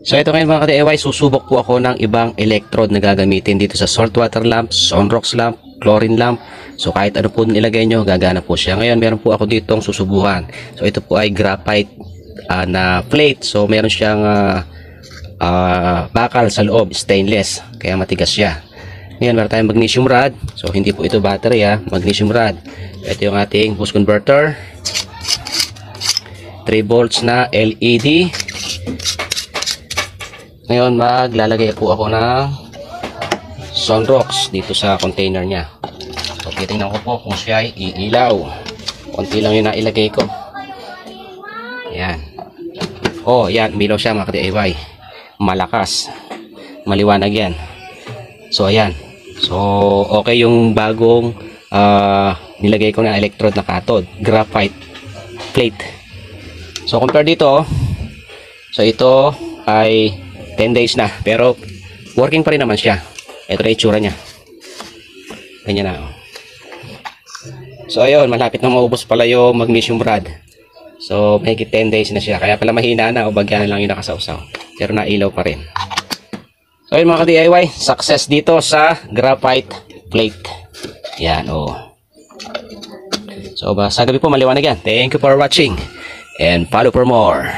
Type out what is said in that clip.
So ito ngayon mga ka-DIY, susubok po ako ng ibang electrode na gagamitin dito sa saltwater lamp, sunrox lamp, chlorine lamp. So kahit ano po nilagay nyo, gagana po siya. Ngayon meron po ako ditong susubuhan. So ito po ay graphite na plate. So meron siyang bakal sa loob, stainless. Kaya matigas siya. Ngayon meron tayong magnesium rod. So hindi po ito battery magnesium rod. Ito yung ating boost converter. 3 volts na LED. Ngayon maglalagay po ako ng sunrox dito sa container niya. So titingnan ko po kung siya ay iilaw. Konti lang yung nailagay ko. Ayan. Oh, yan, milaw siya mga ka-DIY. Malakas. Maliwanag yan. So ayan. So okay yung bagong nilagay ko na electrode na cathode, graphite plate. So compare dito, so ito ay 10 days na, pero working pa rin naman siya. Ito na itsura niya. Ganyan na. So ayun, malapit na maubos pala yung magnesium rod. So mahigit 10 days na siya. Kaya pala mahina na o bagyan lang yung nakasawsaw. Pero nailaw pa rin. So ayun mga ka-DIY, success dito sa graphite plate. Yan So sa gabi po maliwanag yan. Thank you for watching and follow for more.